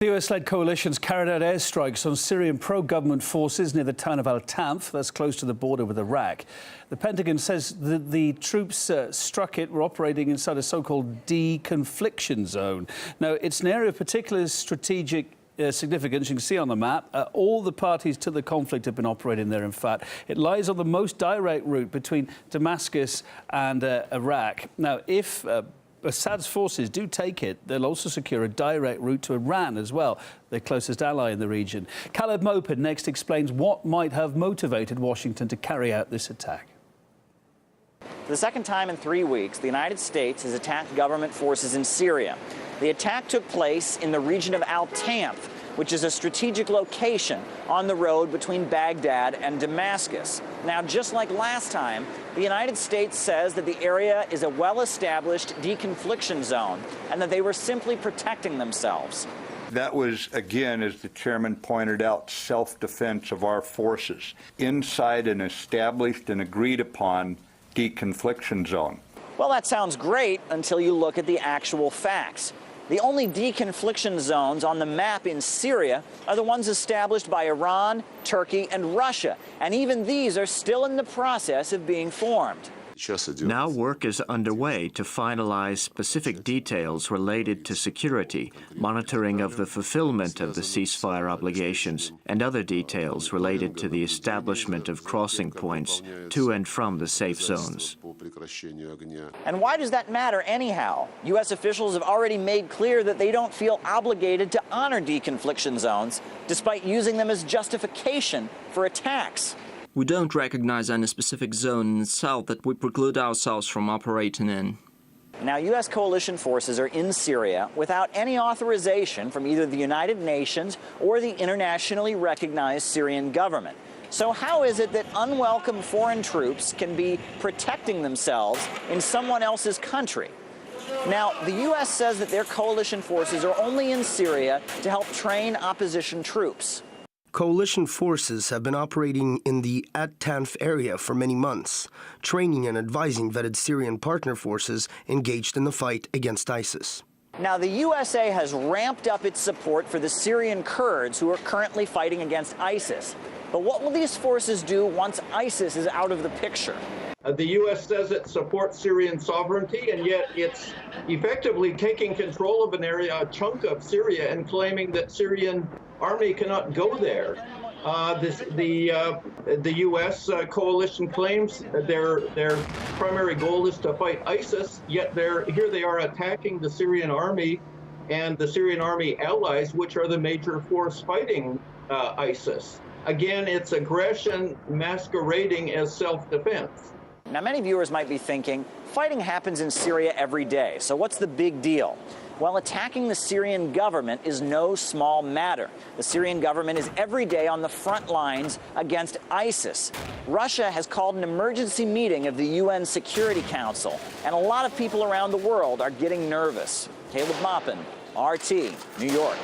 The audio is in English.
The US-led coalitions carried out airstrikes on Syrian pro-government forces near the town of Al-Tanf, that's close to the border with Iraq. The Pentagon says that the troops struck it were operating inside a so-called De-Confliction Zone. Now, it's an area of particular strategic significance. You can see on the map, all the parties to the conflict have been operating there, in fact. It lies on the most direct route between Damascus and Iraq. Now, if Assad's forces do take it, they'll also secure a direct route to Iran as well, their closest ally in the region. Khaled Maupin next explains what might have motivated Washington to carry out this attack. For the second time in 3 weeks, the United States has attacked government forces in Syria. The attack took place in the region of Al-Tanf, which is a strategic location on the road between Baghdad and Damascus. Now, just like last time, the United States says that the area is a well-established deconfliction zone and that they were simply protecting themselves. That was, again, as the chairman pointed out, self-defense of our forces inside an established and agreed-upon deconfliction zone. Well, that sounds great until you look at the actual facts. The only deconfliction zones on the map in Syria are the ones established by Iran, Turkey, and Russia, and even these are still in the process of being formed. Now work is underway to finalize specific details related to security, monitoring of the fulfillment of the ceasefire obligations, and other details related to the establishment of crossing points to and from the safe zones. And why does that matter anyhow? U.S. officials have already made clear that they don't feel obligated to honor deconfliction zones, despite using them as justification for attacks. We don't recognize any specific zone in itself that we preclude ourselves from operating in. Now, U.S. coalition forces are in Syria without any authorization from either the United Nations or the internationally recognized Syrian government. So how is it that unwelcome foreign troops can be protecting themselves in someone else's country? Now, the U.S. says that their coalition forces are only in Syria to help train opposition troops. Coalition forces have been operating in the Al-Tanf area for many months, training and advising vetted Syrian partner forces engaged in the fight against ISIS. Now, the USA has ramped up its support for the Syrian Kurds who are currently fighting against ISIS. But what will these forces do once ISIS is out of the picture? The U.S. says it supports Syrian sovereignty, and yet it's effectively taking control of an area, a chunk of Syria, and claiming that Syrian army cannot go there. The U.S. Coalition claims their primary goal is to fight ISIS, yet here they are attacking the Syrian army and the Syrian army allies, which are the major force fighting ISIS. Again, it's aggression masquerading as self-defense. Now, many viewers might be thinking, fighting happens in Syria every day, so what's the big deal? Well, attacking the Syrian government is no small matter. The Syrian government is every day on the front lines against ISIS. Russia has called an emergency meeting of the UN Security Council, and a lot of people around the world are getting nervous. Khaled Maupin, RT, New York.